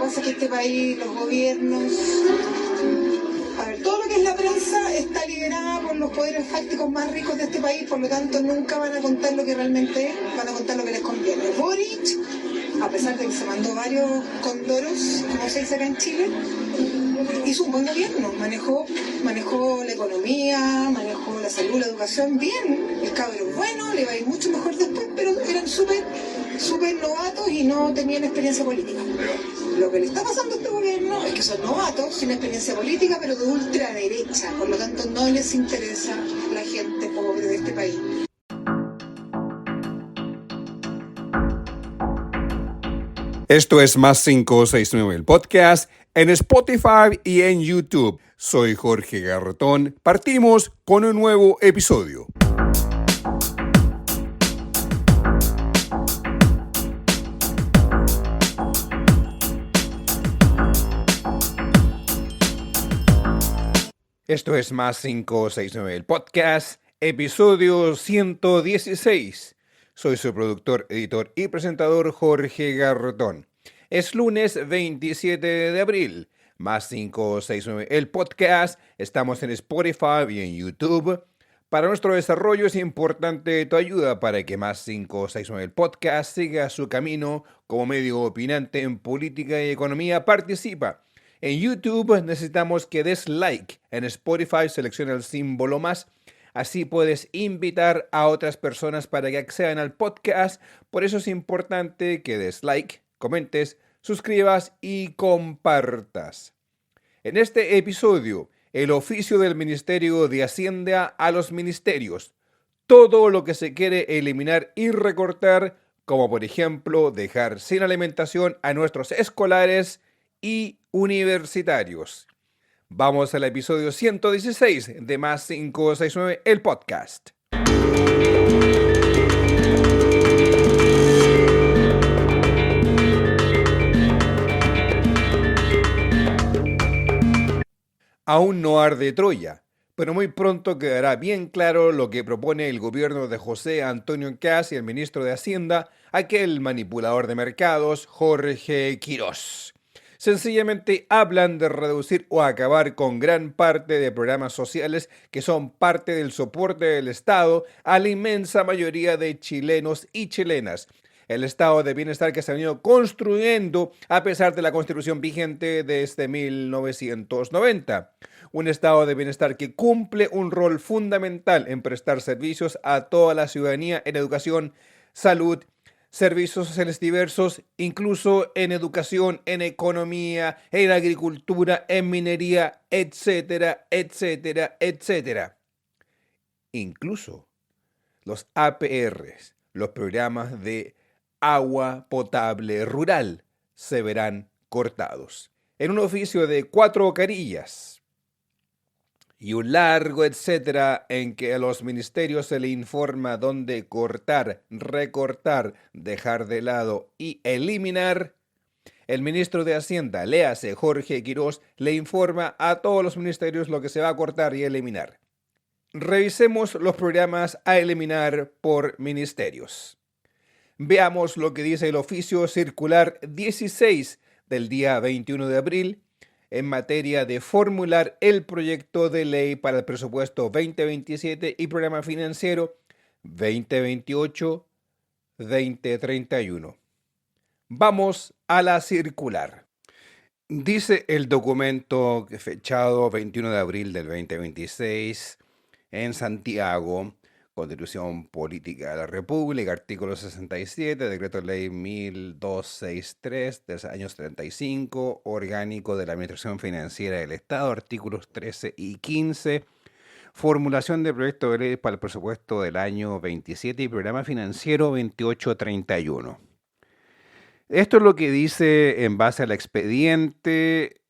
pasa es que este país, los gobiernos... A ver, todo lo que es la prensa está liderada por los poderes fácticos más ricos de este país, por lo tanto nunca van a contar lo que realmente es, van a contar lo que les conviene. Boric, a pesar de que se mandó varios condoros, como se dice acá en Chile, hizo un buen gobierno, manejó la economía, manejó la salud, la educación bien. El cabrón es bueno, le va a ir mucho mejor después, pero eran súper novatos y no tenían experiencia política. Lo que le está pasando a este gobierno es que son novatos, sin experiencia política, pero de ultraderecha. Por lo tanto, no les interesa la gente pobre de este país. Esto es Más 569, el podcast, en Spotify y en YouTube. Soy Jorge Garretón. Partimos con un nuevo episodio. Esto es Más 569, el podcast, episodio 116. Soy su productor, editor y presentador Jorge Garretón. Es lunes 27 de abril, Más 569, el podcast. Estamos en Spotify y en YouTube. Para nuestro desarrollo es importante tu ayuda para que Más 569, el podcast, siga su camino como medio opinante en política y economía. Participa. En YouTube necesitamos que des like. En Spotify selecciona el símbolo más. Así puedes invitar a otras personas para que accedan al podcast. Por eso es importante que des like, comentes, suscribas y compartas. En este episodio, el oficio del Ministerio de Hacienda a los ministerios. Todo lo que se quiere eliminar y recortar, como por ejemplo dejar sin alimentación a nuestros escolares y universitarios. Vamos al episodio 116 de Más 569, el podcast. Aún no arde Troya, pero muy pronto quedará bien claro lo que propone el gobierno de José Antonio Kast y el ministro de Hacienda, aquel manipulador de mercados, Jorge Quirós. Sencillamente hablan de reducir o acabar con gran parte de programas sociales que son parte del soporte del Estado a la inmensa mayoría de chilenos y chilenas. El estado de bienestar que se ha venido construyendo a pesar de la Constitución vigente desde 1990. Un estado de bienestar que cumple un rol fundamental en prestar servicios a toda la ciudadanía en educación, salud, servicios sociales diversos, incluso en educación, en economía, en agricultura, en minería, etcétera, etcétera, etcétera. Incluso los APRs, los programas de agua potable rural, se verán cortados. En un oficio de 4 carillas y un largo etcétera en que a los ministerios se le informa dónde cortar, recortar, dejar de lado y eliminar, el ministro de Hacienda, léase Jorge Quirós, le informa a todos los ministerios lo que se va a cortar y eliminar. Revisemos los programas a eliminar por ministerios. Veamos lo que dice el oficio circular 16 del día 21 de abril en materia de formular el proyecto de ley para el presupuesto 2027 y programa financiero 2028-2031. Vamos a la circular. Dice el documento fechado 21 de abril del 2026 en Santiago, Constitución Política de la República, artículo 67, Decreto de Ley 1263 del año 35, Orgánico de la Administración Financiera del Estado, artículos 13 y 15, formulación de proyecto de ley para el presupuesto del año 27 y programa financiero 2831. Esto es lo que dice en base al expediente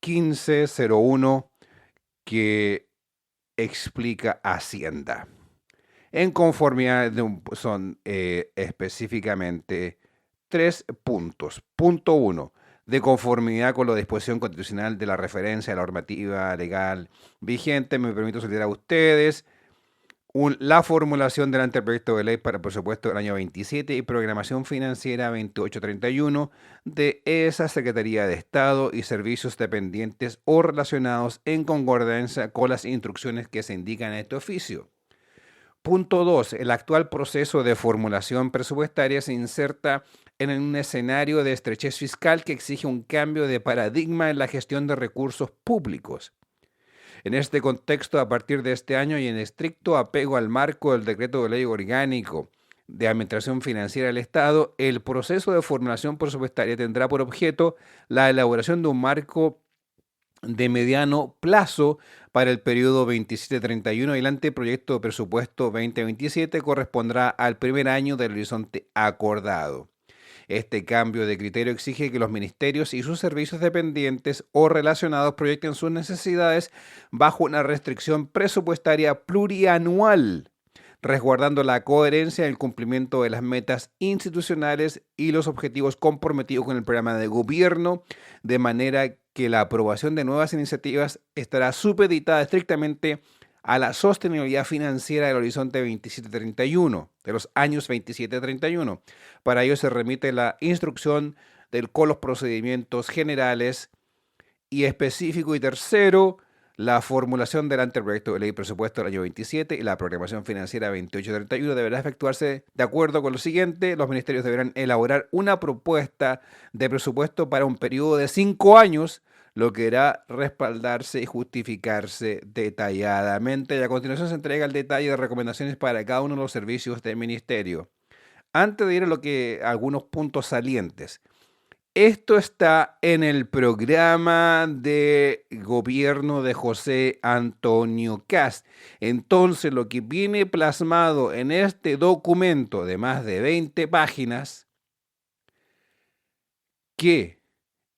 1501 que explica Hacienda. En conformidad son específicamente 3 puntos. Punto 1. De conformidad con la disposición constitucional de la referencia a la normativa legal vigente, me permito solicitar a ustedes La formulación del anteproyecto de ley para el presupuesto del año 27 y programación financiera 2831 de esa Secretaría de Estado y servicios dependientes o relacionados en concordancia con las instrucciones que se indican en este oficio. Punto 2. El actual proceso de formulación presupuestaria se inserta en un escenario de estrechez fiscal que exige un cambio de paradigma en la gestión de recursos públicos. En este contexto, a partir de este año y en estricto apego al marco del Decreto de Ley Orgánico de Administración Financiera del Estado, el proceso de formulación presupuestaria tendrá por objeto la elaboración de un marco de mediano plazo para el periodo 27-31 y el anteproyecto de presupuesto 2027 correspondrá al primer año del horizonte acordado. Este cambio de criterio exige que los ministerios y sus servicios dependientes o relacionados proyecten sus necesidades bajo una restricción presupuestaria plurianual, resguardando la coherencia en el cumplimiento de las metas institucionales y los objetivos comprometidos con el programa de gobierno, de manera que la aprobación de nuevas iniciativas estará supeditada estrictamente a la sostenibilidad financiera del horizonte 27-31, de los años 27-31. Para ello se remite la instrucción con los procedimientos generales y específico. Y tercero, la formulación del anteproyecto de ley de presupuesto del año 27 y la programación financiera 28-31 deberá efectuarse de acuerdo con lo siguiente. Los ministerios deberán elaborar una propuesta de presupuesto para un periodo de 5 años, lo que deberá respaldarse y justificarse detalladamente. Y a continuación se entrega el detalle de recomendaciones para cada uno de los servicios del ministerio. Antes de ir a algunos puntos salientes, esto está en el programa de gobierno de José Antonio Kast. Entonces, lo que viene plasmado en este documento de más de 20 páginas, que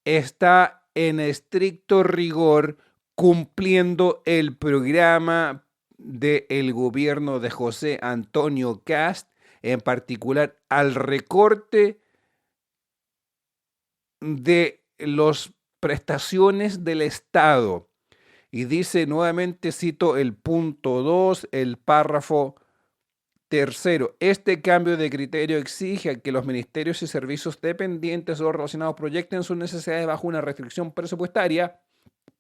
está en estricto rigor cumpliendo el programa del gobierno de José Antonio Kast, en particular al recorte de las prestaciones del Estado. Y dice nuevamente, cito el punto 2, el párrafo tercero: este cambio de criterio exige que los ministerios y servicios dependientes o relacionados proyecten sus necesidades bajo una restricción presupuestaria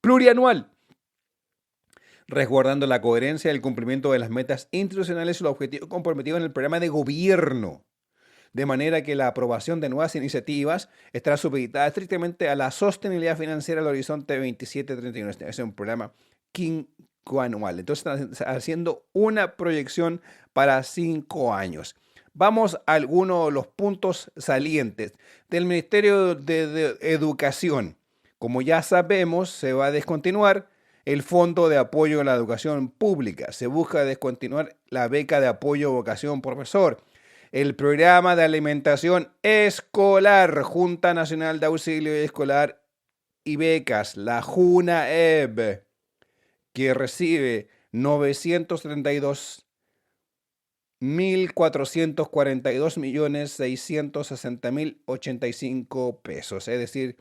plurianual, resguardando la coherencia del cumplimiento de las metas institucionales y los objetivos comprometidos en el programa de gobierno, de manera que la aprobación de nuevas iniciativas estará supeditada estrictamente a la sostenibilidad financiera del horizonte 27-31. Este es un programa quinquanual. Entonces están haciendo una proyección para 5 años. Vamos a algunos de los puntos salientes del Ministerio de Educación. Como ya sabemos, se va a descontinuar el Fondo de Apoyo a la Educación Pública. Se busca descontinuar la beca de apoyo a vocación profesor, el programa de alimentación escolar, Junta Nacional de Auxilio Escolar y Becas, la JUNAEB, que recibe 932.442.660.085 pesos, es decir,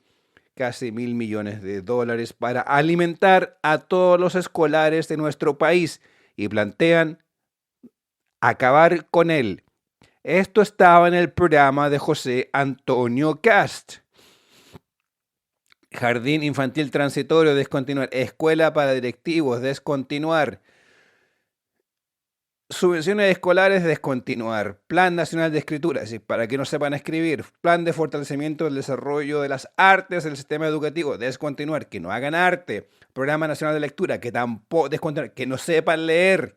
casi $1.000 millones para alimentar a todos los escolares de nuestro país, y plantean acabar con él. Esto estaba en el programa de José Antonio Kast. Jardín infantil transitorio, descontinuar. Escuela para directivos, descontinuar. Subvenciones escolares, descontinuar. Plan Nacional de Escritura, es decir, para que no sepan escribir. Plan de fortalecimiento del desarrollo de las artes del sistema educativo, descontinuar. Que no hagan arte. Programa Nacional de Lectura, que tampoco, descontinuar. Que no sepan leer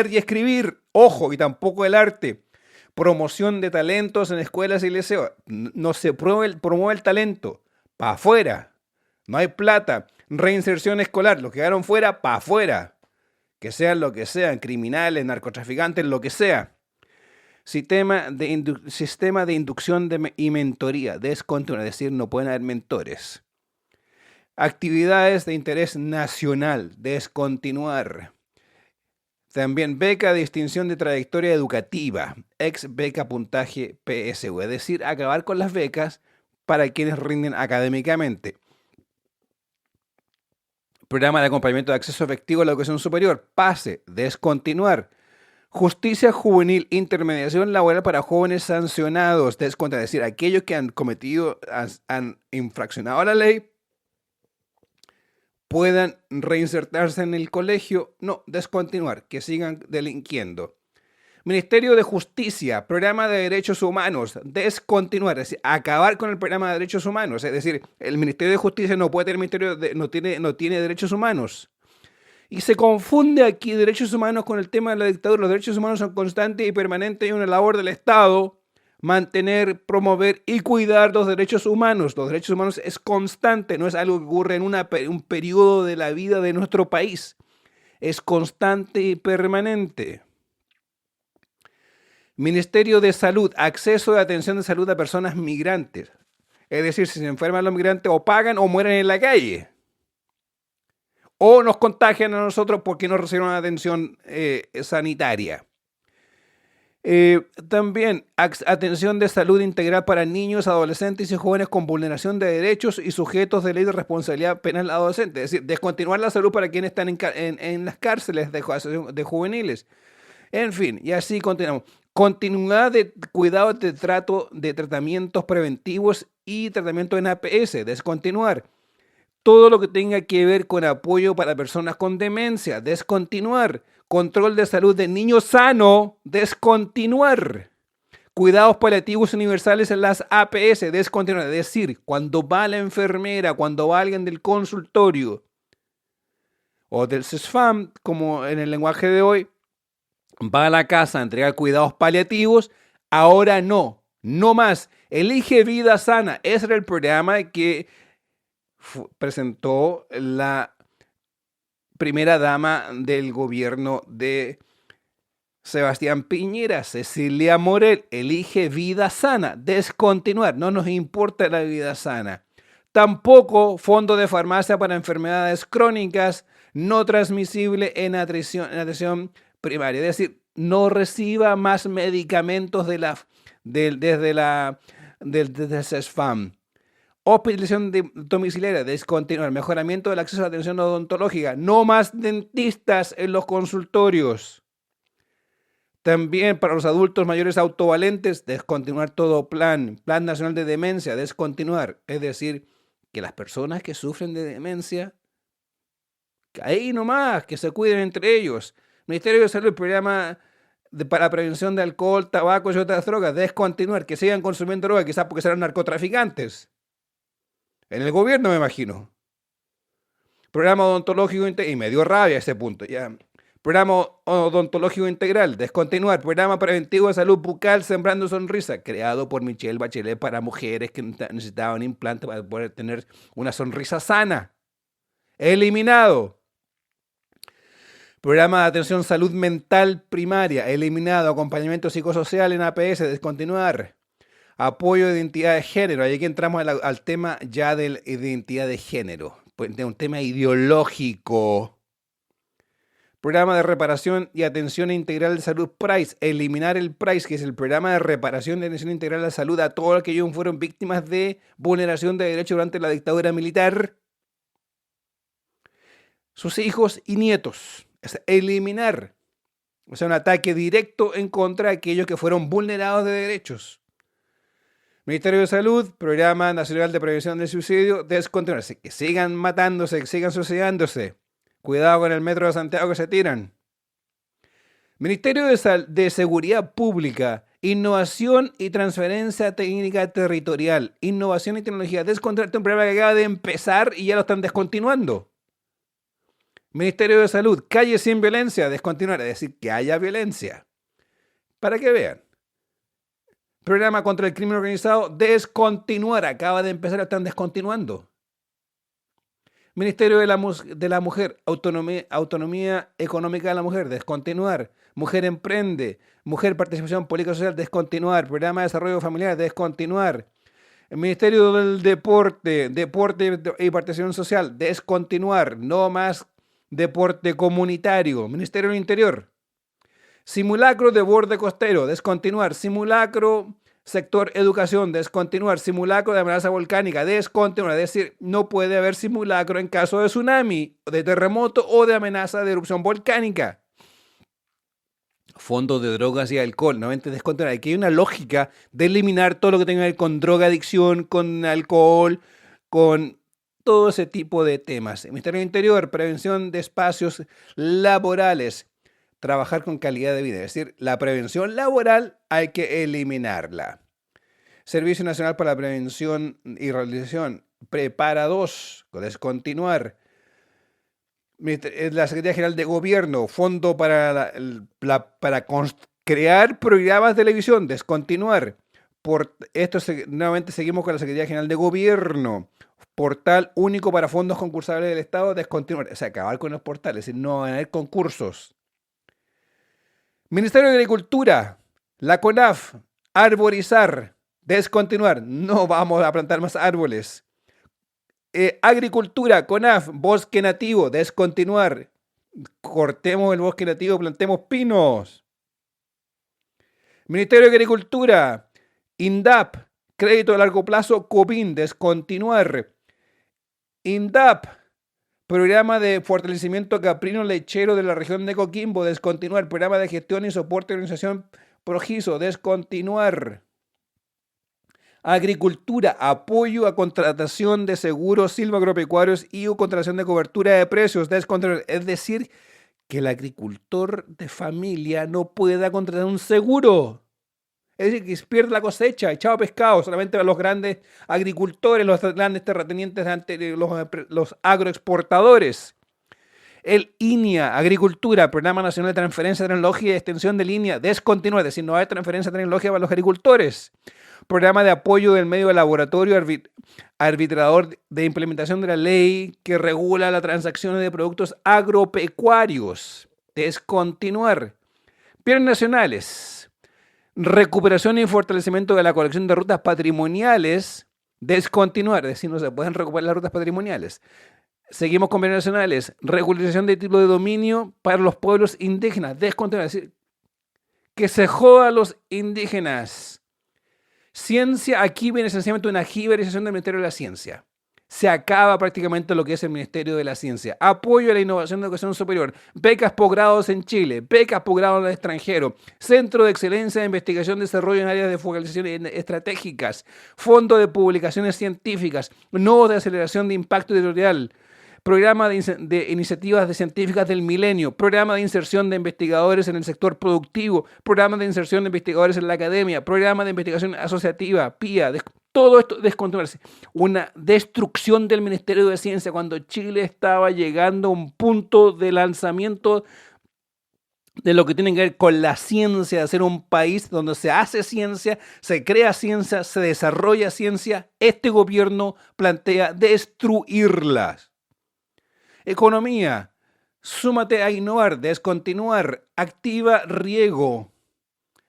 y escribir. Ojo, y tampoco el arte. Promoción de talentos en escuelas y liceos. No se promueve el talento. Para afuera. No hay plata. Reinserción escolar. Los que quedaron fuera, para afuera. Que sean lo que sean. Criminales, narcotraficantes, lo que sea. Sistema de inducción y mentoría. Descontinuar. Es decir, no pueden haber mentores. Actividades de interés nacional. Descontinuar. También beca de distinción de trayectoria educativa, ex beca puntaje PSU, es decir, acabar con las becas para quienes rinden académicamente. Programa de acompañamiento de acceso efectivo a la educación superior, PASE, descontinuar. Justicia juvenil, intermediación laboral para jóvenes sancionados, descontra, es decir, aquellos que han cometido, han infraccionado la ley, puedan reinsertarse en el colegio, no, descontinuar, que sigan delinquiendo. Ministerio de Justicia, programa de derechos humanos, descontinuar, es decir, acabar con el programa de derechos humanos, es decir, el Ministerio de Justicia no puede tener no tiene derechos humanos. Y se confunde aquí derechos humanos con el tema de la dictadura. Los derechos humanos son constantes y permanentes y una labor del Estado mantener, promover y cuidar los derechos humanos. Los derechos humanos es constante, no es algo que ocurre en un periodo de la vida de nuestro país. Es constante y permanente. Ministerio de Salud, acceso de atención de salud a personas migrantes. Es decir, si se enferman los migrantes o pagan o mueren en la calle. O nos contagian a nosotros porque no reciben una atención sanitaria. También atención de salud integral para niños, adolescentes y jóvenes con vulneración de derechos y sujetos de ley de responsabilidad penal adolescente. Es decir, descontinuar la salud para quienes están en las cárceles de juveniles. En fin, y así continuamos. Continuidad de cuidados de tratamientos preventivos y tratamiento en APS, descontinuar. Todo lo que tenga que ver con apoyo para personas con demencia, descontinuar. Control de salud de niños sano, descontinuar. Cuidados paliativos universales en las APS, descontinuar. Es decir, cuando va la enfermera, cuando va alguien del consultorio o del CESFAM, como en el lenguaje de hoy, va a la casa a entregar cuidados paliativos, ahora no más. Elige vida sana. Ese era el programa que presentó la primera dama del gobierno de Sebastián Piñera, Cecilia Morel. Elige vida sana, descontinuar. No nos importa la vida sana. Tampoco fondo de farmacia para enfermedades crónicas no transmisibles en atención primaria. Es decir, no reciba más medicamentos desde CESFAM. Hospitalización domiciliaria, descontinuar. Mejoramiento del acceso a la atención odontológica. No más dentistas en los consultorios. También para los adultos mayores autovalentes, descontinuar todo plan. Plan Nacional de Demencia, descontinuar. Es decir, que las personas que sufren de demencia, ahí nomás, que se cuiden entre ellos. Ministerio de Salud, programa para prevención de alcohol, tabaco y otras drogas, descontinuar. Que sigan consumiendo drogas, quizás porque serán narcotraficantes. En el gobierno, me imagino. Programa odontológico integral, y me dio rabia ese punto, ya. Programa odontológico integral, descontinuar. Programa preventivo de salud bucal, Sembrando Sonrisa, creado por Michelle Bachelet para mujeres que necesitaban implante para poder tener una sonrisa sana. Eliminado. Programa de atención salud mental primaria, eliminado. Acompañamiento psicosocial en APS, descontinuar. Apoyo de identidad de género. Ahí aquí entramos al tema ya de la identidad de género. Pues de un tema ideológico. Programa de reparación y atención integral de salud PRAIS. Eliminar el PRAIS, que es el programa de reparación y atención integral de la salud a todos aquellos que fueron víctimas de vulneración de derechos durante la dictadura militar. Sus hijos y nietos. Es eliminar. O sea, un ataque directo en contra de aquellos que fueron vulnerados de derechos. Ministerio de Salud, Programa Nacional de Prevención del Suicidio, descontinuarse. Que sigan matándose, que sigan suicidándose. Cuidado con el metro de Santiago que se tiran. Ministerio de Seguridad Pública, Innovación y Transferencia Técnica Territorial. Innovación y Tecnología. Descontinuar un programa que acaba de empezar y ya lo están descontinuando. Ministerio de Salud, Calle Sin Violencia, descontinuar. Es decir, que haya violencia. Para que vean. Programa contra el crimen organizado, descontinuar. Acaba de empezar, lo están descontinuando. Ministerio de la Mujer, autonomía Económica de la Mujer, descontinuar. Mujer Emprende, Mujer Participación Política Social, descontinuar. Programa de Desarrollo Familiar, descontinuar. El Ministerio del Deporte y Participación Social, descontinuar. No más deporte comunitario. Ministerio del Interior. Simulacro de borde costero, descontinuar. Simulacro sector educación, descontinuar. Simulacro de amenaza volcánica, descontinuar. Es decir, no puede haber simulacro en caso de tsunami, de terremoto o de amenaza de erupción volcánica. fondos de drogas y alcohol, nuevamente descontinuar. Aquí hay una lógica de eliminar todo lo que tenga que ver con drogadicción, con alcohol, con todo ese tipo de temas. El Ministerio del Interior, prevención de espacios laborales, trabajar con calidad de vida. Es decir, la prevención laboral hay que eliminarla. Servicio Nacional para la Prevención y Rehabilitación, Prepara 2, descontinuar. La Secretaría General de Gobierno, Fondo para, crear programas de televisión, descontinuar. Nuevamente seguimos con la Secretaría General de Gobierno. Portal único para fondos concursables del Estado, descontinuar. O sea, acabar con los portales, es decir, no van a haber concursos. Ministerio de Agricultura, la CONAF, arborizar, descontinuar. No vamos a plantar más árboles. Agricultura, CONAF, bosque nativo, descontinuar. Cortemos el bosque nativo, plantemos pinos. Ministerio de Agricultura, INDAP, crédito a largo plazo, COPIN, descontinuar. INDAP, programa de fortalecimiento caprino lechero de la región de Coquimbo, descontinuar. Programa de gestión y soporte de organización Progiso, descontinuar. Agricultura, apoyo a contratación de seguros silvagropecuarios y o contratación de cobertura de precios, descontinuar. Es decir, que el agricultor de familia no pueda contratar un seguro. Es decir, que pierde la cosecha, echado pescado, solamente a los grandes agricultores, los grandes terratenientes, los agroexportadores. El INIA, Agricultura, Programa Nacional de Transferencia Tecnológica y Extensión de Línea, descontinuar, es decir, no hay transferencia tecnológica para los agricultores. Programa de apoyo del medio de laboratorio arbitrador de implementación de la ley que regula las transacciones de productos agropecuarios, descontinuar. Bienes nacionales, recuperación y fortalecimiento de la colección de rutas patrimoniales, descontinuar, es decir, no se pueden recuperar las rutas patrimoniales. Seguimos con bienes nacionales, regularización de título de dominio para los pueblos indígenas, descontinuar, es decir, que se joda a los indígenas. Ciencia, aquí viene esencialmente una giberización del Ministerio de la Ciencia. Se acaba prácticamente lo que es el Ministerio de la Ciencia. Apoyo a la innovación de educación superior, becas posgrados en Chile, becas posgrados en el extranjero, Centro de Excelencia de Investigación y Desarrollo en áreas de focalización estratégicas, Fondo de Publicaciones Científicas, Nodos de Aceleración de Impacto Editorial, Programa de Iniciativas de Científicas del Milenio, Programa de Inserción de Investigadores en el Sector Productivo, Programa de Inserción de Investigadores en la Academia, Programa de Investigación Asociativa, PIA, todo esto descontrolarse. Una destrucción del Ministerio de Ciencia cuando Chile estaba llegando a un punto de lanzamiento de lo que tiene que ver con la ciencia, de ser un país donde se hace ciencia, se crea ciencia, se desarrolla ciencia. Este gobierno plantea destruirlas. Economía, súmate a innovar, descontinuar, activa riego,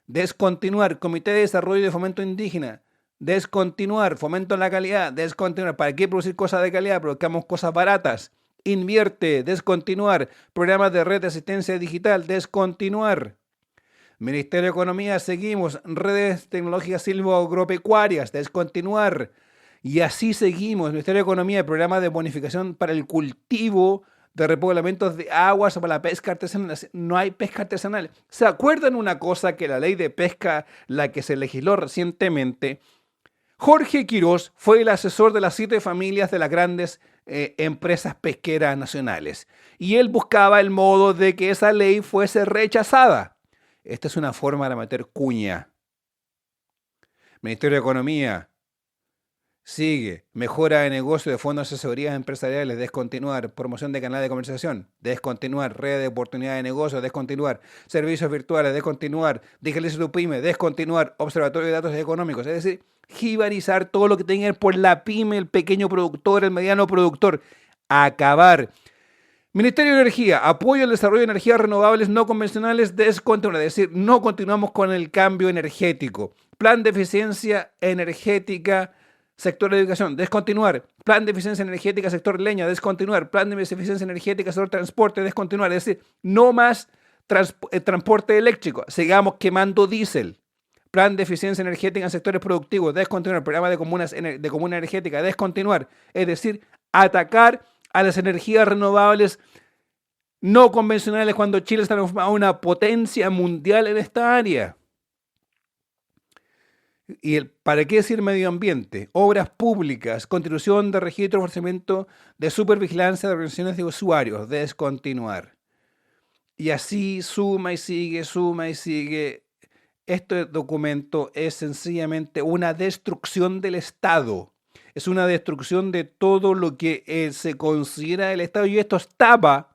descontinuar, Comité de Desarrollo y de Fomento Indígena, descontinuar, fomento en la calidad, descontinuar, ¿para qué producir cosas de calidad? Produzcamos cosas baratas, invierte, descontinuar, programas de red de asistencia digital, descontinuar. Ministerio de Economía, seguimos, redes tecnológicas silvoagropecuarias, descontinuar. Y así seguimos. Ministerio de Economía, el programa de bonificación para el cultivo de repoblamientos de aguas para la pesca artesanal. No hay pesca artesanal. ¿Se acuerdan una cosa? Que la ley de pesca, la que se legisló recientemente, Jorge Quirós fue el asesor de las 7 familias de las grandes empresas pesqueras nacionales. Y él buscaba el modo de que esa ley fuese rechazada. Esta es una forma de meter cuña. Ministerio de Economía, sigue, mejora de negocio de fondos de asesorías empresariales, descontinuar, promoción de canales de comercialización, descontinuar, red de oportunidades de negocio, descontinuar, servicios virtuales, descontinuar, digitaliza tu pyme, descontinuar, observatorio de datos económicos, es decir, jibarizar todo lo que tenga que ver por la pyme, el pequeño productor, el mediano productor, acabar. Ministerio de Energía, apoyo al desarrollo de energías renovables no convencionales, descontinuar, es decir, no continuamos con el cambio energético. Plan de eficiencia energética, sector de educación, descontinuar. Plan de eficiencia energética, sector leña, descontinuar. Plan de eficiencia energética, sector transporte, descontinuar. Es decir, no más transporte eléctrico. Sigamos quemando diésel. Plan de eficiencia energética en sectores productivos, descontinuar. Programa de comuna energética, descontinuar. Es decir, atacar a las energías renovables no convencionales cuando Chile está transformado en una potencia mundial en esta área. ¿Para qué decir medio ambiente? Obras públicas, constitución de registro, fortalecimiento de supervigilancia de organizaciones de usuarios, descontinuar. Y así suma y sigue, suma y sigue. Este documento es sencillamente una destrucción del Estado. Es una destrucción de todo lo que se considera el Estado. Y esto estaba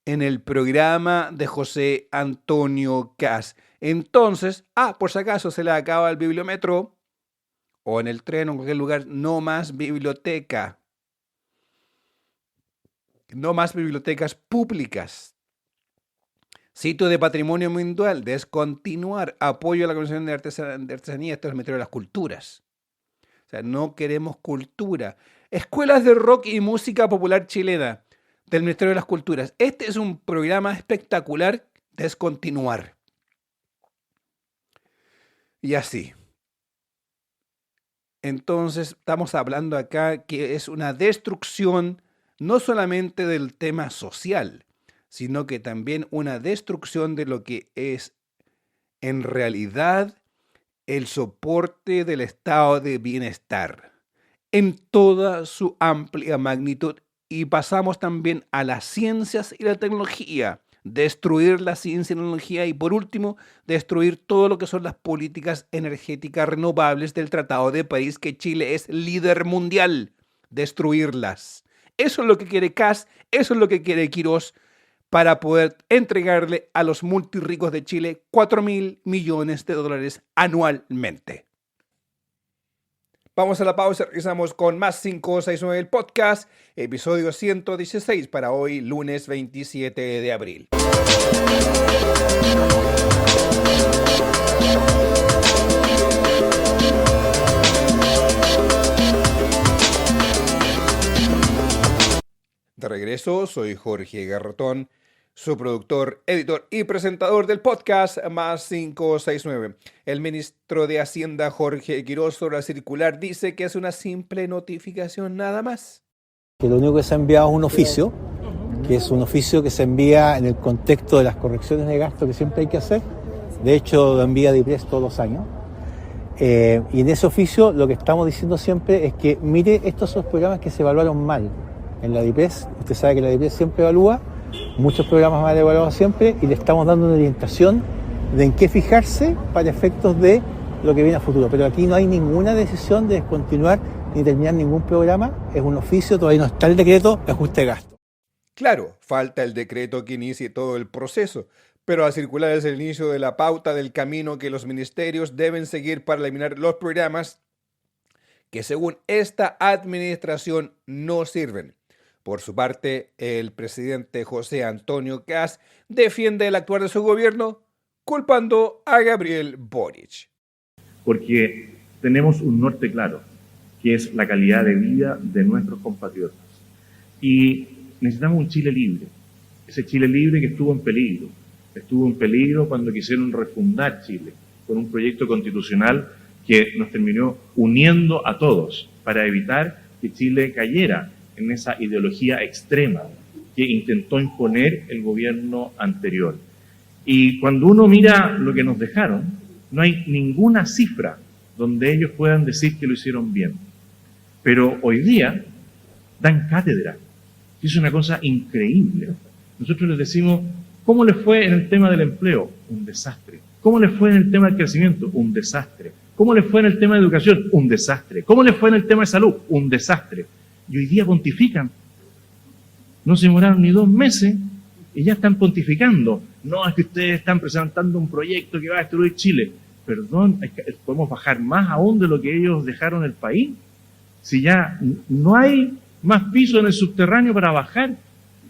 en el programa de José Antonio Kast. Entonces, por si acaso se le acaba el bibliometro, o en el tren o en cualquier lugar, no más biblioteca. No más bibliotecas públicas. Sitio de patrimonio mundial, descontinuar. Apoyo a la Comisión de Artesanía, esto es el Ministerio de las Culturas. O sea, no queremos cultura. Escuelas de rock y música popular chilena del Ministerio de las Culturas. Este es un programa espectacular, descontinuar. Y así. Entonces, estamos hablando acá que es una destrucción no solamente del tema social, sino que también una destrucción de lo que es en realidad el soporte del estado de bienestar en toda su amplia magnitud. Y pasamos también a las ciencias y la tecnología, destruir la ciencia y la tecnología y por último, destruir todo lo que son las políticas energéticas renovables del Tratado de París, que Chile es líder mundial, destruirlas. Eso es lo que quiere Kast, eso es lo que quiere Quirós, para poder entregarle a los multirricos de Chile 4.000 millones de dólares anualmente. Vamos a la pausa, regresamos con más 569 el podcast, episodio 116 para hoy, lunes 27 de abril. De regreso, soy Jorge Garrotón, su productor, editor y presentador del podcast Más 569. El ministro de Hacienda, Jorge Quirós, sobre la circular dice que es una simple notificación nada más. Que lo único que se ha enviado es un oficio, que es un oficio que se envía en el contexto de las correcciones de gasto que siempre hay que hacer. De hecho, lo envía DIPRES todos los años. Y en ese oficio lo que estamos diciendo siempre es que mire, estos son los programas que se evaluaron mal en la DIPRES. Usted sabe que la DIPRES siempre evalúa, muchos programas mal evaluados siempre, y le estamos dando una orientación de en qué fijarse para efectos de lo que viene a futuro. Pero aquí no hay ninguna decisión de descontinuar ni terminar ningún programa, es un oficio, todavía no está el decreto de ajuste de gasto. Claro, falta el decreto que inicie todo el proceso, pero la circular es el inicio de la pauta del camino que los ministerios deben seguir para eliminar los programas que según esta administración no sirven. Por su parte, el presidente José Antonio Kast defiende el actuar de su gobierno culpando a Gabriel Boric. Porque tenemos un norte claro, que es la calidad de vida de nuestros compatriotas. Y necesitamos un Chile libre, ese Chile libre que estuvo en peligro cuando quisieron refundar Chile con un proyecto constitucional que nos terminó uniendo a todos para evitar que Chile cayera en esa ideología extrema que intentó imponer el gobierno anterior. Y cuando uno mira lo que nos dejaron, no hay ninguna cifra donde ellos puedan decir que lo hicieron bien. Pero hoy día dan cátedra. Es una cosa increíble. Nosotros les decimos, ¿cómo les fue en el tema del empleo? Un desastre. ¿Cómo les fue en el tema del crecimiento? Un desastre. ¿Cómo les fue en el tema de educación? Un desastre. ¿Cómo les fue en el tema de salud? Un desastre. Y hoy día pontifican. No se demoraron ni 2 meses y ya están pontificando. No, es que ustedes están presentando un proyecto que va a destruir Chile. Perdón, ¿podemos bajar más aún de lo que ellos dejaron el país? Si ya no hay más piso en el subterráneo para bajar,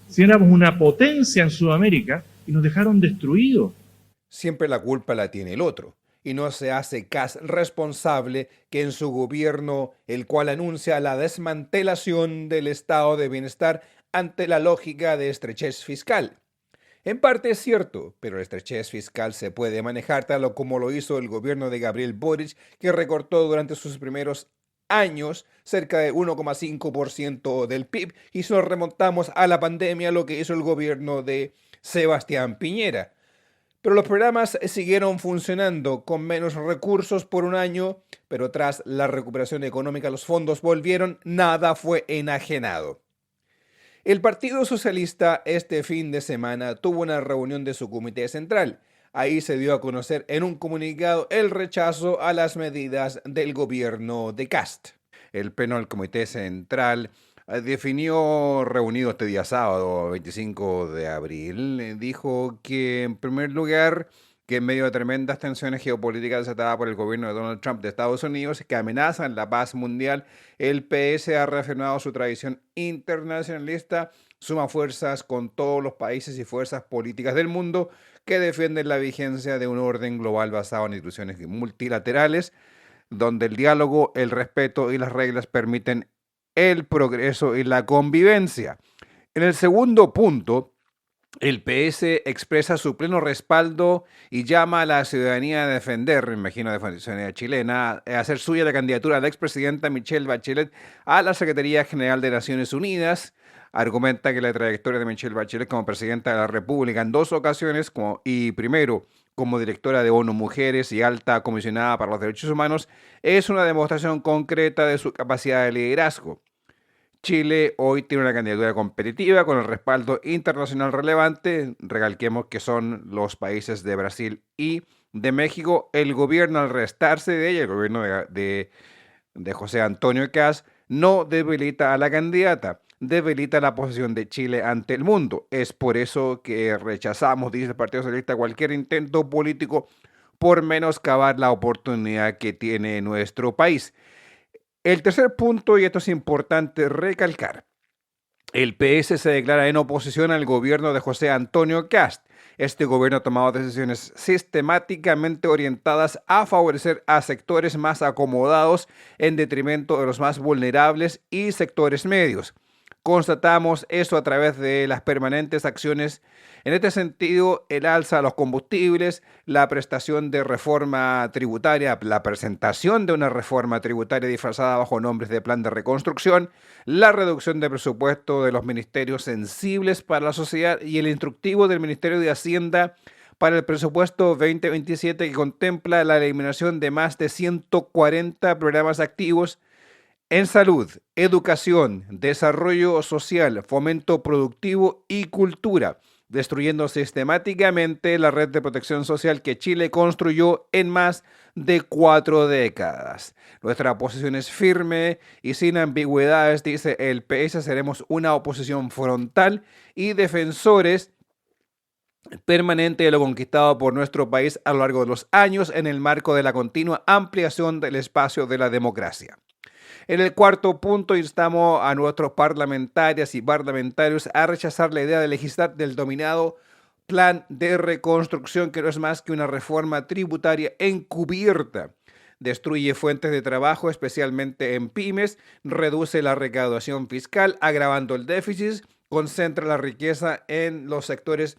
si éramos una potencia en Sudamérica y nos dejaron destruidos. Siempre la culpa la tiene el otro, y no se hace Kast responsable que en su gobierno, el cual anuncia la desmantelación del estado de bienestar ante la lógica de estrechez fiscal. En parte es cierto, pero la estrechez fiscal se puede manejar tal como lo hizo el gobierno de Gabriel Boric, que recortó durante sus primeros años, cerca de 1,5% del PIB, y si nos remontamos a la pandemia, lo que hizo el gobierno de Sebastián Piñera. Pero los programas siguieron funcionando con menos recursos por un año, pero tras la recuperación económica los fondos volvieron, nada fue enajenado. El Partido Socialista este fin de semana tuvo una reunión de su comité central. Ahí se dio a conocer en un comunicado el rechazo a las medidas del gobierno de Kast. El Pleno del Comité Central definió, reunido este día sábado, 25 de abril, dijo que en primer lugar, que en medio de tremendas tensiones geopolíticas desatadas por el gobierno de Donald Trump de Estados Unidos que amenazan la paz mundial, el PS ha reafirmado su tradición internacionalista, suma fuerzas con todos los países y fuerzas políticas del mundo que defienden la vigencia de un orden global basado en instituciones multilaterales, donde el diálogo, el respeto y las reglas permiten el progreso y la convivencia. En el segundo punto, el PS expresa su pleno respaldo y llama a la ciudadanía a defender, me imagino de ciudadanía chilena, a hacer suya la candidatura de la expresidenta Michelle Bachelet a la Secretaría General de Naciones Unidas. Argumenta que la trayectoria de Michelle Bachelet como presidenta de la República en 2 ocasiones, y primero como directora de ONU Mujeres y alta comisionada para los derechos humanos, es una demostración concreta de su capacidad de liderazgo. Chile hoy tiene una candidatura competitiva con el respaldo internacional relevante. Recalquemos que son los países de Brasil y de México. El gobierno, al restarse de ella, el gobierno de José Antonio Kast, no debilita a la candidata, debilita la posición de Chile ante el mundo. Es por eso que rechazamos, dice el Partido Socialista, cualquier intento político por menoscabar la oportunidad que tiene nuestro país. El tercer punto, y esto es importante recalcar, el PS se declara en oposición al gobierno de José Antonio Kast. Este gobierno ha tomado decisiones sistemáticamente orientadas a favorecer a sectores más acomodados en detrimento de los más vulnerables y sectores medios. Constatamos eso a través de las permanentes acciones. En este sentido, el alza a los combustibles, la prestación de reforma tributaria, la presentación de una reforma tributaria disfrazada bajo nombres de plan de reconstrucción, la reducción de presupuesto de los ministerios sensibles para la sociedad y el instructivo del Ministerio de Hacienda para el presupuesto 2027 que contempla la eliminación de más de 140 programas activos en salud, educación, desarrollo social, fomento productivo y cultura, destruyendo sistemáticamente la red de protección social que Chile construyó en más de 4 décadas. Nuestra posición es firme y sin ambigüedades, dice el PS, seremos una oposición frontal y defensores permanente de lo conquistado por nuestro país a lo largo de los años en el marco de la continua ampliación del espacio de la democracia. En el cuarto punto, instamos a nuestros parlamentarias y parlamentarios a rechazar la idea de legislar del dominado plan de reconstrucción, que no es más que una reforma tributaria encubierta. Destruye fuentes de trabajo, especialmente en pymes, reduce la recaudación fiscal, agravando el déficit, concentra la riqueza en los sectores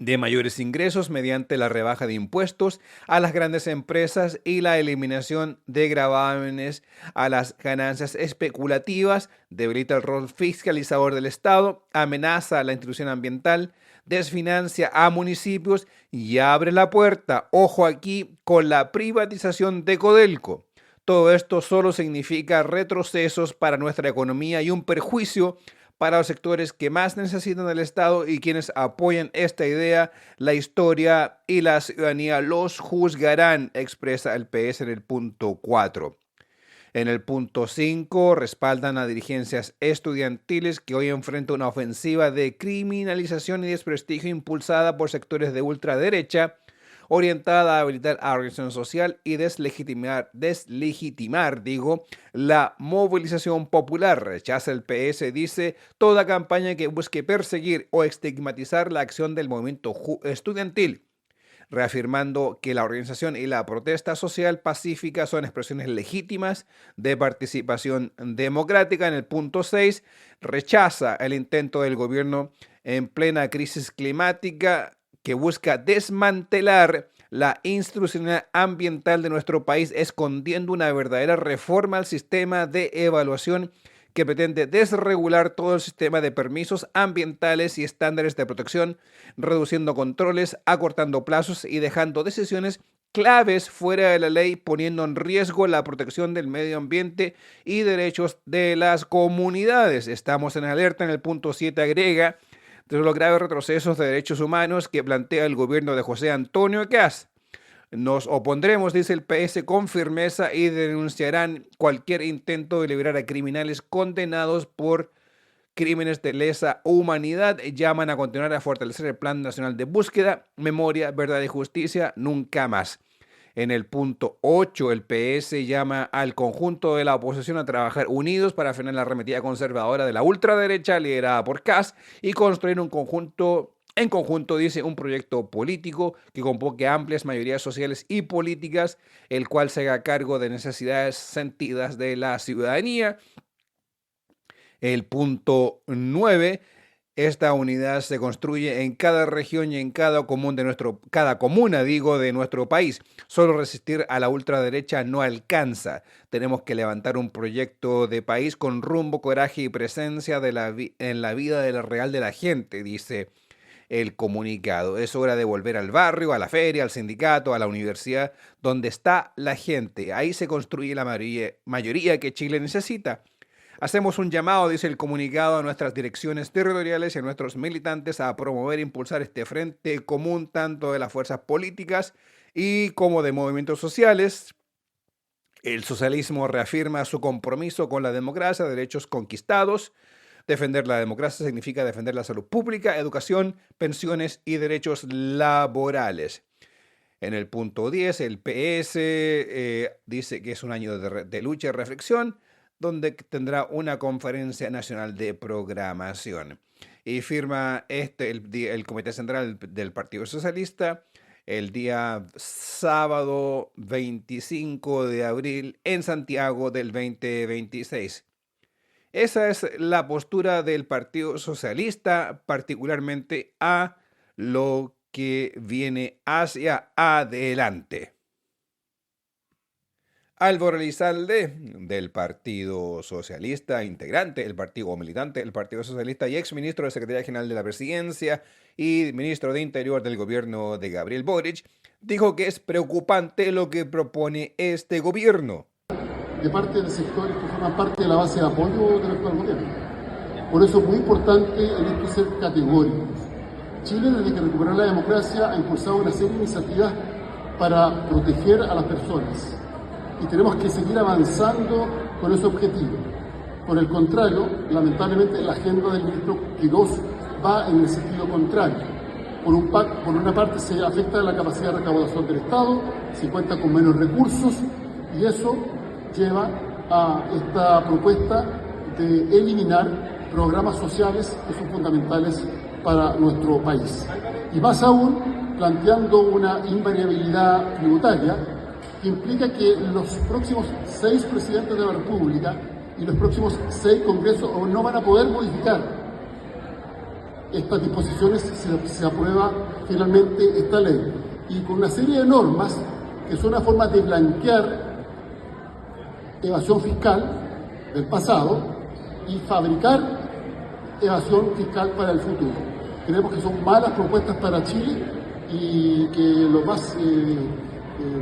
de mayores ingresos mediante la rebaja de impuestos a las grandes empresas y la eliminación de gravámenes a las ganancias especulativas, debilita el rol fiscalizador del Estado, amenaza a la institución ambiental, desfinancia a municipios y abre la puerta, ojo aquí, con la privatización de Codelco. Todo esto solo significa retrocesos para nuestra economía y un perjuicio para los sectores que más necesitan del Estado, y quienes apoyan esta idea, la historia y la ciudadanía los juzgarán, expresa el PS en el punto 4. En el punto 5, respaldan a dirigencias estudiantiles que hoy enfrentan una ofensiva de criminalización y desprestigio impulsada por sectores de ultraderecha, orientada a habilitar a la organización social y deslegitimar, la movilización popular. Rechaza el PS, dice, toda campaña que busque perseguir o estigmatizar la acción del movimiento estudiantil, reafirmando que la organización y la protesta social pacífica son expresiones legítimas de participación democrática. En el punto 6, rechaza el intento del gobierno en plena crisis climática que busca desmantelar la institucionalidad ambiental de nuestro país, escondiendo una verdadera reforma al sistema de evaluación que pretende desregular todo el sistema de permisos ambientales y estándares de protección, reduciendo controles, acortando plazos y dejando decisiones claves fuera de la ley, poniendo en riesgo la protección del medio ambiente y derechos de las comunidades. Estamos en alerta en el punto 7, agrega, de los graves retrocesos de derechos humanos que plantea el gobierno de José Antonio Kast. Nos opondremos, dice el PS, con firmeza y denunciarán cualquier intento de liberar a criminales condenados por crímenes de lesa humanidad. Llaman a continuar a fortalecer el Plan Nacional de Búsqueda, Memoria, Verdad y Justicia, nunca más. En el punto 8, el PS llama al conjunto de la oposición a trabajar unidos para frenar la arremetida conservadora de la ultraderecha liderada por Kast y construir en conjunto, dice, un proyecto político que convoque amplias mayorías sociales y políticas, el cual se haga cargo de necesidades sentidas de la ciudadanía. El punto 9, esta unidad se construye en cada región y en cada comuna de nuestro país. Solo resistir a la ultraderecha no alcanza. Tenemos que levantar un proyecto de país con rumbo, coraje y presencia en la vida real de la gente, dice el comunicado. Es hora de volver al barrio, a la feria, al sindicato, a la universidad, donde está la gente. Ahí se construye la mayoría que Chile necesita. Hacemos un llamado, dice el comunicado, a nuestras direcciones territoriales y a nuestros militantes a promover e impulsar este frente común tanto de las fuerzas políticas y como de movimientos sociales. El socialismo reafirma su compromiso con la democracia, derechos conquistados. Defender la democracia significa defender la salud pública, educación, pensiones y derechos laborales. En el punto 10, el PS dice que es un año de lucha y reflexión, donde tendrá una conferencia nacional de programación. Y firma el Comité Central del Partido Socialista el día sábado 25 de abril en Santiago del 2026. Esa es la postura del Partido Socialista, particularmente a lo que viene hacia adelante. Álvaro Elizalde, del Partido Socialista, integrante del partido o militante del Partido Socialista y exministro de Secretaría General de la Presidencia y ministro de Interior del gobierno de Gabriel Boric, dijo que es preocupante lo que propone este gobierno. De parte de sectores que forman parte de la base de apoyo del actual gobierno. Por eso es muy importante en esto ser categóricos. Chile, desde que recuperó la democracia, ha impulsado una serie de iniciativas para proteger a las personas. Y tenemos que seguir avanzando con ese objetivo. Por el contrario, lamentablemente la agenda del ministro Quirós va en el sentido contrario. Por una parte se afecta la capacidad de recaudación del Estado, se cuenta con menos recursos y eso lleva a esta propuesta de eliminar programas sociales que son fundamentales para nuestro país. Y más aún, planteando una invariabilidad tributaria que implica que los próximos 6 presidentes de la República y los próximos 6 congresos no van a poder modificar estas disposiciones si se aprueba finalmente esta ley. Y con una serie de normas que son una forma de blanquear evasión fiscal del pasado y fabricar evasión fiscal para el futuro. Creemos que son malas propuestas para Chile y que lo más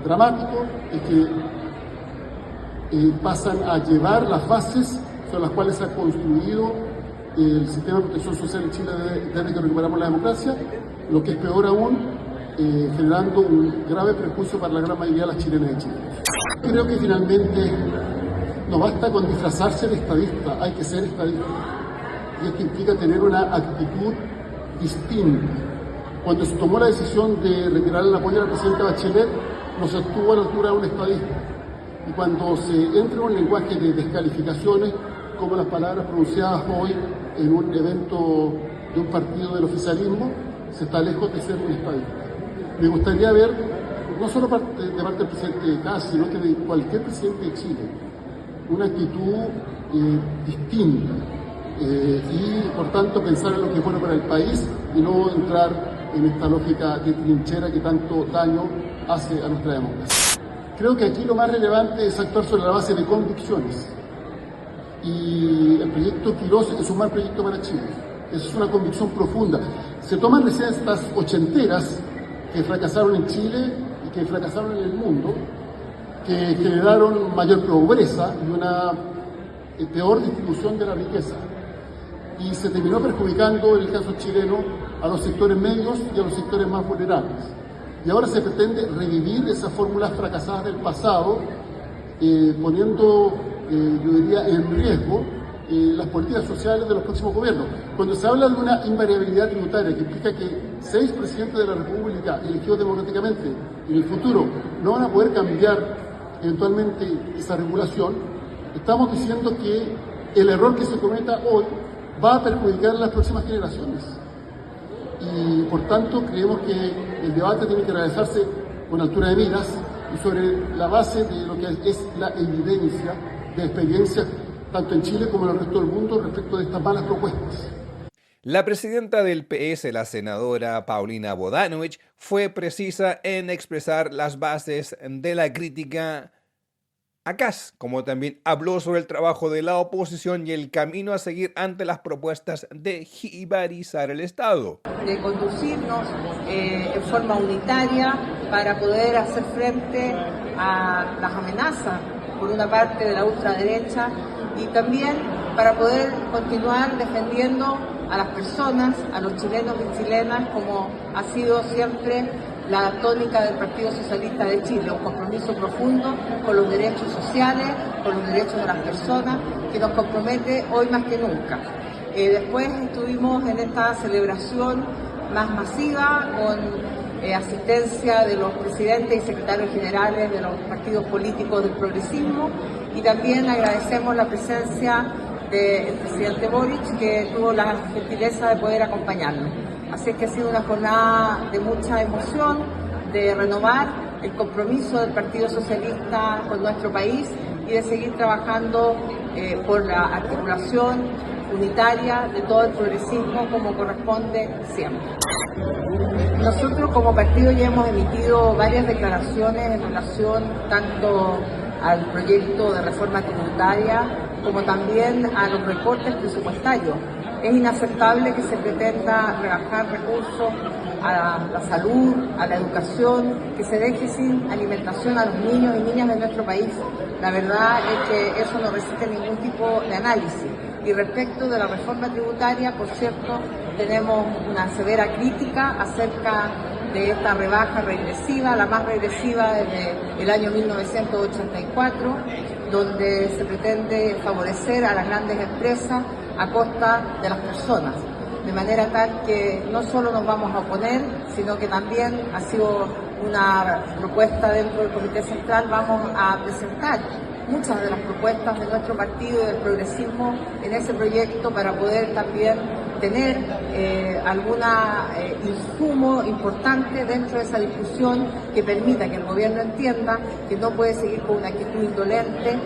dramático es que pasan a llevar las bases sobre las cuales se ha construido el sistema de protección social en Chile desde que recuperamos la democracia, lo que es peor aún, generando un grave perjuicio para la gran mayoría de las chilenas y chilenos. Creo que finalmente no basta con disfrazarse de estadista, hay que ser estadista. Y esto implica tener una actitud distinta. Cuando se tomó la decisión de retirar el apoyo a la presidenta Bachelet, no se estuvo a la altura de un estadista. Y cuando se entra en un lenguaje de descalificaciones, como las palabras pronunciadas hoy en un evento de un partido del oficialismo, se está lejos de ser un estadista. Me gustaría ver, no solo de parte del presidente Kast, sino que de cualquier presidente de Chile, una actitud distinta y por tanto pensar en lo que es bueno para el país y no entrar en esta lógica de trinchera que tanto daño hace a nuestra democracia. Creo que aquí lo más relevante es actuar sobre la base de convicciones. Y el proyecto Quirós es un mal proyecto para Chile. Esa es una convicción profunda. Se toman recetas ochenteras que fracasaron en Chile y que fracasaron en el mundo, que generaron mayor pobreza y una peor distribución de la riqueza. Y se terminó perjudicando, en el caso chileno, a los sectores medios y a los sectores más vulnerables. Y ahora se pretende revivir esas fórmulas fracasadas del pasado, poniendo, yo diría, en riesgo las políticas sociales de los próximos gobiernos. Cuando se habla de una invariabilidad tributaria, que implica que 6 presidentes de la República elegidos democráticamente en el futuro no van a poder cambiar eventualmente esa regulación, estamos diciendo que el error que se cometa hoy va a perjudicar a las próximas generaciones. Y por tanto creemos que el debate tiene que realizarse con altura de miras y sobre la base de lo que es la evidencia de experiencia tanto en Chile como en el resto del mundo respecto de estas malas propuestas. La presidenta del PS, la senadora Paulina Bodanovich, fue precisa en expresar las bases de la crítica a Kast, como también habló sobre el trabajo de la oposición y el camino a seguir ante las propuestas de jibarizar el Estado. De conducirnos en forma unitaria para poder hacer frente a las amenazas, por una parte de la ultraderecha, y también para poder continuar defendiendo a las personas, a los chilenos y chilenas, como ha sido siempre la tónica del Partido Socialista de Chile, un compromiso profundo con los derechos sociales, con los derechos de las personas, que nos compromete hoy más que nunca. Después estuvimos en esta celebración más masiva con asistencia de los presidentes y secretarios generales de los partidos políticos del progresismo, y también agradecemos la presencia del presidente Boric, que tuvo la gentileza de poder acompañarnos. Así que ha sido una jornada de mucha emoción, de renovar el compromiso del Partido Socialista con nuestro país y de seguir trabajando por la articulación unitaria de todo el progresismo como corresponde siempre. Nosotros como partido ya hemos emitido varias declaraciones en relación tanto al proyecto de reforma tributaria como también a los recortes presupuestarios. Es inaceptable que se pretenda rebajar recursos a la salud, a la educación, que se deje sin alimentación a los niños y niñas de nuestro país. La verdad es que eso no resiste ningún tipo de análisis. Y respecto de la reforma tributaria, por cierto, tenemos una severa crítica acerca de esta rebaja regresiva, la más regresiva desde el año 1984, donde se pretende favorecer a las grandes empresas a costa de las personas, de manera tal que no solo nos vamos a oponer, sino que también ha sido una propuesta dentro del Comité Central, vamos a presentar muchas de las propuestas de nuestro partido y del progresismo en ese proyecto para poder también tener algún insumo importante dentro de esa discusión que permita que el gobierno entienda que no puede seguir con una actitud indolente,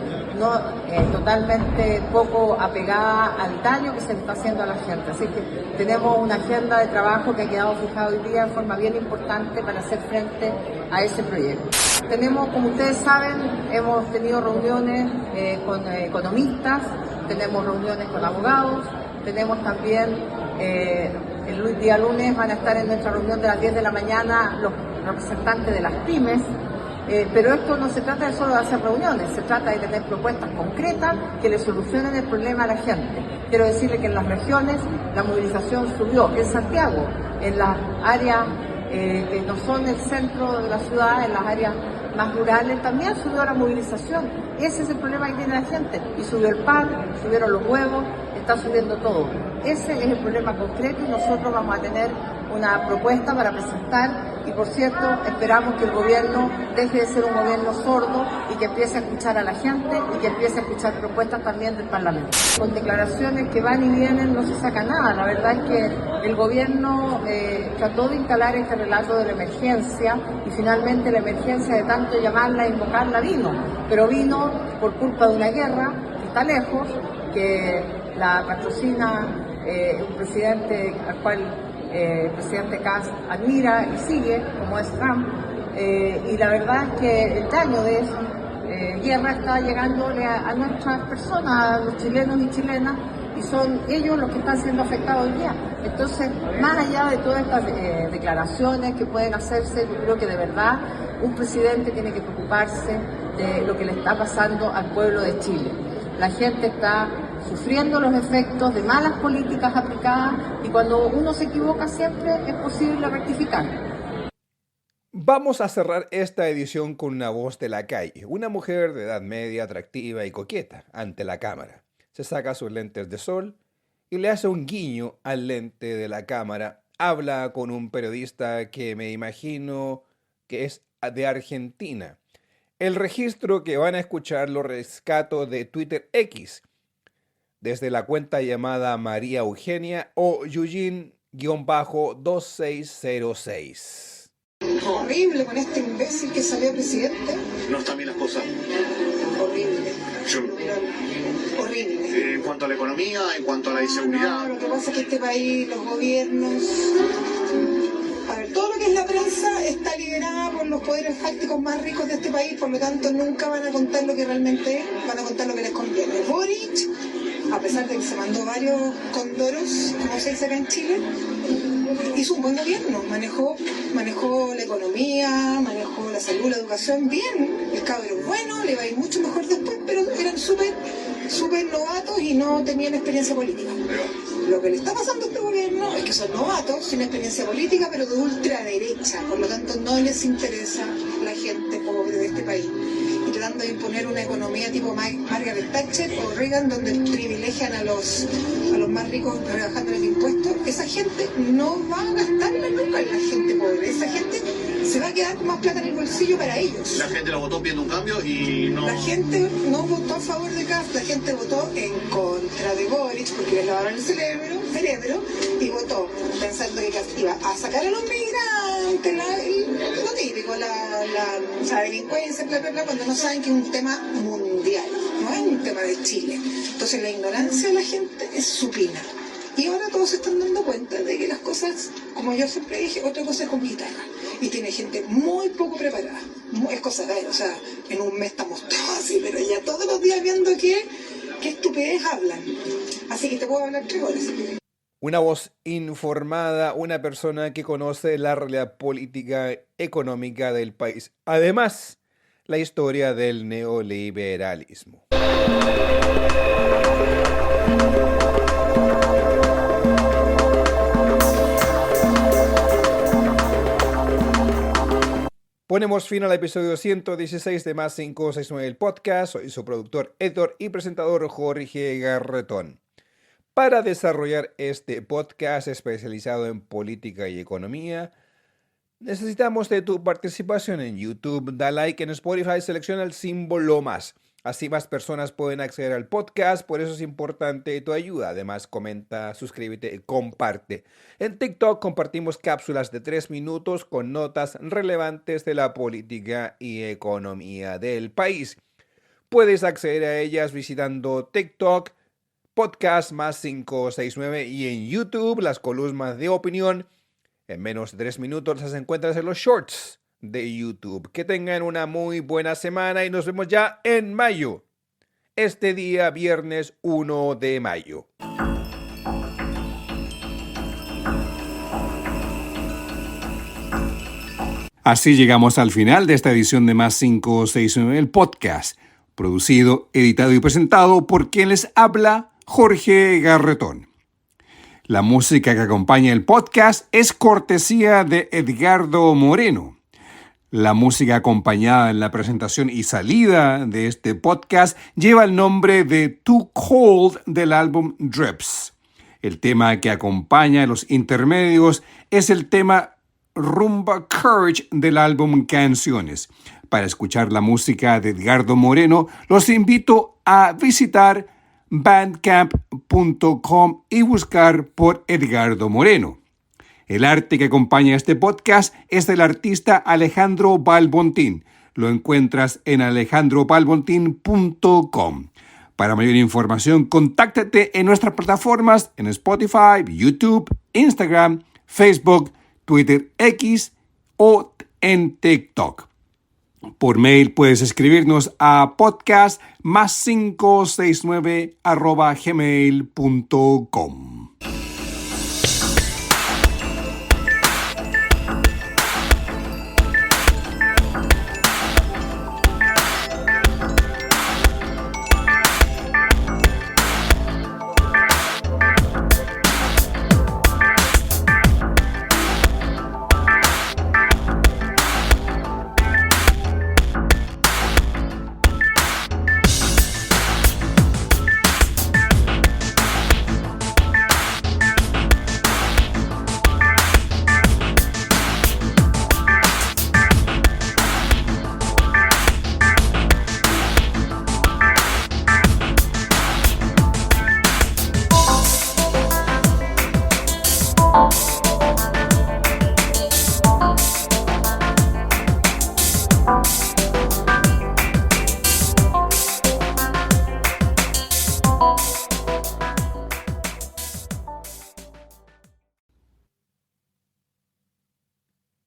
totalmente poco apegada al daño que se le está haciendo a la gente. Así que tenemos una agenda de trabajo que ha quedado fijada hoy día en forma bien importante para hacer frente a ese proyecto. Tenemos, como ustedes saben, hemos tenido reuniones con economistas, tenemos reuniones con abogados, tenemos también el día lunes van a estar en nuestra reunión de las 10 de la mañana los representantes de las pymes, pero esto no se trata de solo de hacer reuniones, se trata de tener propuestas concretas que le solucionen el problema a la gente. Quiero decirle que en las regiones la movilización subió, en Santiago, en las áreas que no son el centro de la ciudad, en las áreas más rurales, también subió la movilización. Ese es el problema que tiene la gente. Y subió el pan, subieron los huevos, está subiendo todo. Ese es el problema concreto y nosotros vamos a tener una propuesta para presentar y, por cierto, esperamos que el gobierno deje de ser un gobierno sordo y que empiece a escuchar a la gente y que empiece a escuchar propuestas también del Parlamento. Con declaraciones que van y vienen no se saca nada. La verdad es que el gobierno trató de instalar este relato de la emergencia y finalmente la emergencia de tanto llamarla e invocarla vino, pero vino por culpa de una guerra que está lejos, que la patrocina un presidente al cual el presidente Kast admira y sigue, como es Trump, y la verdad es que el daño de esa guerra está llegándole a nuestras personas, a los chilenos y chilenas, y son ellos los que están siendo afectados hoy día. Entonces, más allá de todas estas declaraciones que pueden hacerse, yo creo que de verdad un presidente tiene que preocuparse de lo que le está pasando al pueblo de Chile. La gente está sufriendo los efectos de malas políticas aplicadas y cuando uno se equivoca siempre es posible rectificar. Vamos a cerrar esta edición con una voz de la calle, una mujer de edad media, atractiva y coqueta ante la cámara. Se saca sus lentes de sol y le hace un guiño al lente de la cámara. Habla con un periodista que me imagino que es de Argentina. El registro que van a escuchar lo rescato de Twitter X, desde la cuenta llamada María Eugenia o Eugene-2606. Horrible con este imbécil que salió presidente. No están bien las cosas. Horrible. Horrible. En cuanto a la economía, en cuanto a la inseguridad. No, lo que pasa es que este país, los gobiernos... A ver, todo lo que es la prensa está liderada por los poderes fácticos más ricos de este país, por lo tanto nunca van a contar lo que realmente es, van a contar lo que les conviene. Boric, a pesar de que se mandó varios condoros, como se dice acá en Chile, hizo un buen gobierno, manejó la economía, manejó la salud, la educación bien, el cabrón es bueno, le va a ir mucho mejor después, pero eran súper novatos y no tenían experiencia política. Lo que le está pasando a este gobierno es que son novatos, sin experiencia política, pero de ultraderecha, por lo tanto no les interesa la gente pobre de este país. Y tratando de imponer una economía tipo Margaret Thatcher o Reagan, donde privilegian a los más ricos rebajando el impuesto, esa gente no va a gastarla nunca en la gente pobre. Esa gente se va a quedar con más plata en el bolsillo para ellos. La gente lo votó pidiendo un cambio y no... La gente no votó a favor de Kast, la gente votó en contra de Boric porque les lavaron el cerebro y votó pensando que Kast iba a sacar a los migrantes, lo típico, la delincuencia, bla, bla, bla, cuando no saben que es un tema mundial, no es un tema de Chile. Entonces la ignorancia de la gente es supina. Y ahora todos se están dando cuenta de que las cosas, como yo siempre dije, otra cosa es con guitarra. Y tiene gente muy poco preparada. Es cosa de ver, o sea, en un mes estamos todos así, pero ya todos los días viendo qué estupidez hablan. Así que te puedo hablar 3 horas. Una voz informada, una persona que conoce la realidad política, económica del país. Además, la historia del neoliberalismo. Ponemos fin al episodio 116 de Más 569 del podcast. Soy su productor, editor y presentador Jorge Garretón. Para desarrollar este podcast especializado en política y economía, necesitamos de tu participación en YouTube. Da like en Spotify, selecciona el símbolo más. Así más personas pueden acceder al podcast, por eso es importante tu ayuda. Además, comenta, suscríbete y comparte. En TikTok compartimos cápsulas de 3 minutos con notas relevantes de la política y economía del país. Puedes acceder a ellas visitando TikTok, Podcast Más 569 y en YouTube las columnas de opinión. En menos de 3 minutos las encuentras en los shorts de YouTube. Que tengan una muy buena semana y nos vemos ya en mayo. Este día, viernes 1 de mayo. Así llegamos al final de esta edición de Más 569, el podcast, producido, editado y presentado por quien les habla, Jorge Garretón. La música que acompaña el podcast es cortesía de Edgardo Moreno. La música acompañada en la presentación y salida de este podcast lleva el nombre de Too Cold del álbum Drips. El tema que acompaña los intermedios es el tema Rumba Courage del álbum Canciones. Para escuchar la música de Edgardo Moreno, los invito a visitar bandcamp.com y buscar por Edgardo Moreno. El arte que acompaña este podcast es del artista Alejandro Balbontín. Lo encuentras en alejandrobalbontin.com. Para mayor información, contáctate en nuestras plataformas en Spotify, YouTube, Instagram, Facebook, Twitter X o en TikTok. Por mail puedes escribirnos a podcast+569@gmail.com.